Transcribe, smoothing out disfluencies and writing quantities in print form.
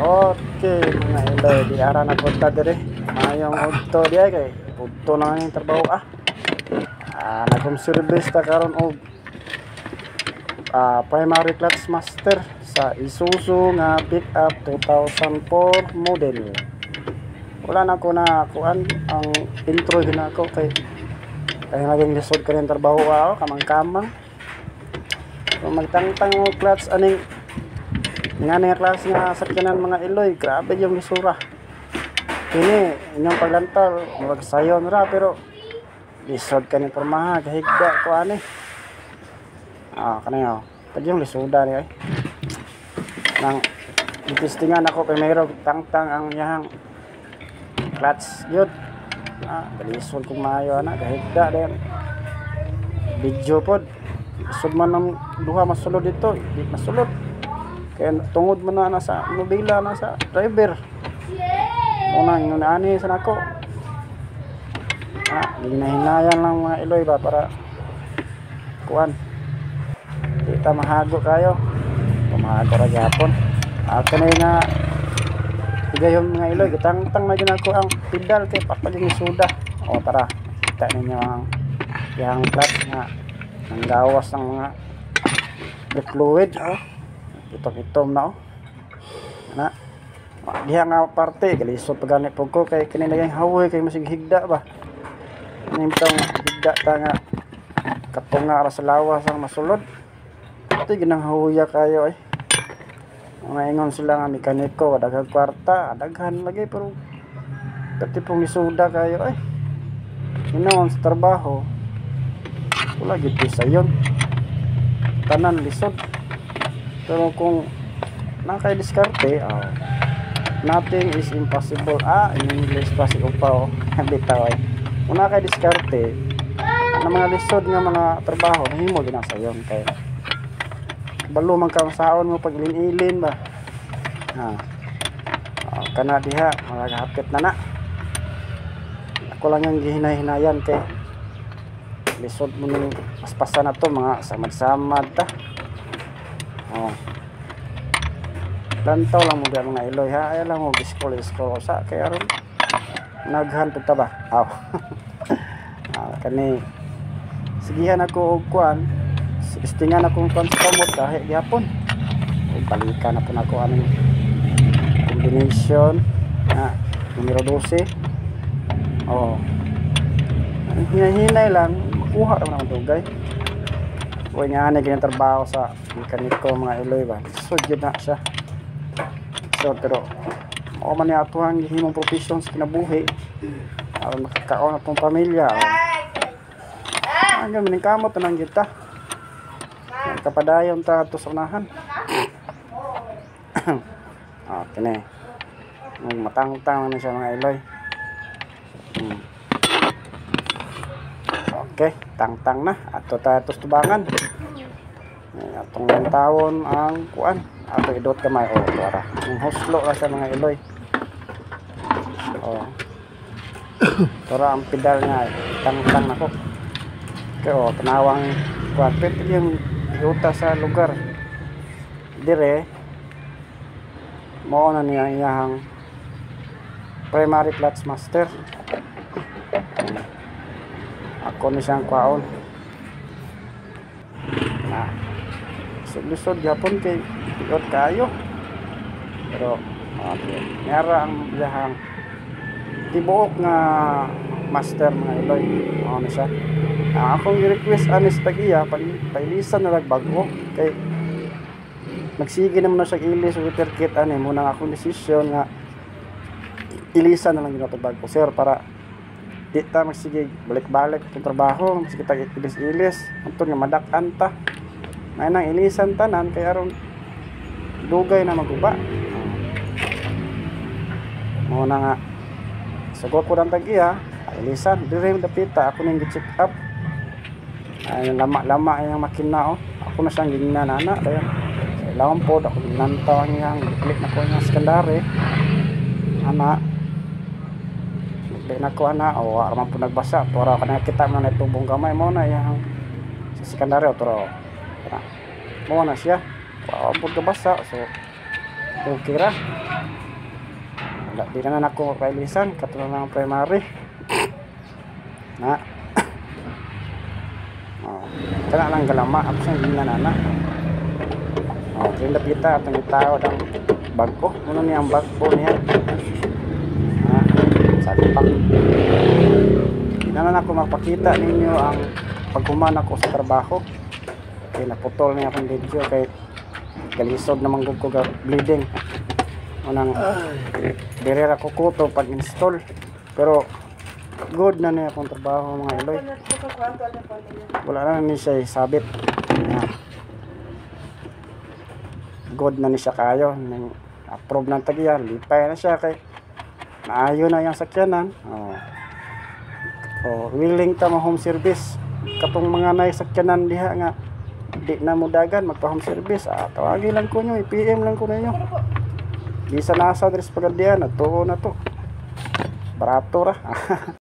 Okay, mga iloy, di ara na punta dire. Mayong udto di ay kay udto na yung trabaho nagum service ta karon og primary clutch master sa Isuzu nga pick up 2004 model. Wala na ko na kuan ang intro din ako kay naging lisod ka rin trabaho ako kamang-kamang. So, magtangtang mo clutch aning nga nga klase nga sakyanan mga iloy, grabe yung lisura. Kini inyong paglantaw magsayon ra pero lisod ka ni pormaha kahigda ko ani. Kanayo pag yung lisuda ni ay nang itistingan ako primero tangtang ang yahang clutch yun. Balisod kong maayo na kahigda din video pod lisod man ng duha masulod dito di masulod kaya tungod man na nasa nobila nasa driver unang yunani sa nako hinahinayan lang mga iloy ba para kuan di ta mahago kayo mahago ra gyapon kanay nga higayon mga iloy gitangtang na gina ko ang pedal kay papaling suda tara kita ninyo ang yang clutch nga ang gawas ng mga brake fluid itom na na diha nga parte galisod pagani po ko kay kini naging hawoy kay masig higda ba nimtang higda ta nga katunga ra sa lawas ang masulod ito ginang hawoya kayo ay maingon sila nga mekaniko daghang kwarta daghan lagi pero pati pong isuda kayo ay inaon sa trabaho wala gid sayon tanan lisod pero kung nakay-diskarte nothing is impossible in English pa si upaw bitaw ay kung nakay-diskarte ang mga lisod nga mga trabaho himo ginasayon kay balo man kang saon mo pag ilin-ilin ba kana diha malagapit na ako lang yung gihinay-hinayan kay lisod mo ning paspasan na to mga samad-samad ta lantaw lang mo diha mga iloy ayaw lang mo giskol sa kay aron naghan pud ta ba kani sigihan ako og kuan istingan akong transformot kahit gyapon balikan na po na ako anong combination numero 12 hinahinay lang makuha naman ang dugay huwag nga ganyan trabaho sa mekaniko mga iloy ba so yun na siya so pero man niya ito ang himong profession sa kinabuhi makakaon na pong pamilya hanggang maningkamot na ng kita kapadayon ta to sa unahan kini matangtang na siya mga iloy okay tangtang na ato tatos tubangan atong tawon ang kuan ato idot kamay para yung hoslo ra sa mga iloy para ang pedal nga tangtang nako okay tanawang kuan pwede yung yuta sa lugar dire mao na niya iyang primary clutch master ako ni siyang kwaon lisod gyapon kay tigot kayo pero meron ang iyang tibuok nga master mga iloy na siya akong i-request anis tag-iya pailisan na nagbago kay magsige naman na siya ilis o repair kit muna nga akong desisyon nga ilisan na lang yung bago sir para di ta magsige balik-balik itong trabaho magsige tag ilis-ilis antong nga madakan ta may nang ilisan tanan kay aron dugay na maguba muna nga sugot ko ng tag-iya ilisan dire dapita ako nang gi-check up lama-lama yung makina ako na siyang ginanana dayon ilawang po ako ginantaw ang iyang click na ko yung sekondary di na ko araman po nagbasa pero ako nakita mo na itubong kamay mo na yung sa sekondary pero mo na siya po kabasa so okay ra. Wala di na ako kailisan katulad ng primary na kana lang galama ako sa hindi na nana. Kaya kita atong tao ng bagko ano niya ang bagko niya sa pak. Hindi na ako magpakita ninyo ang pagkuman ako sa trabaho. Kaya naputol niya akong video kay kalisod naman ko bleeding unang dirira ko kuto pag install pero good na niya akong trabaho mga iloy. Wala na ni siya sabit good na ni siya kayo approve ng tagiya lipay na siya kay naayo na yung sakyanan. Willing ta ma home service katong mga nay sakyanan diha nga di na mo dagan magpa home service tawagi lang ko nyo i-PM lang ko ninyo bisa nasa dres pagandian at tuo na to barato ra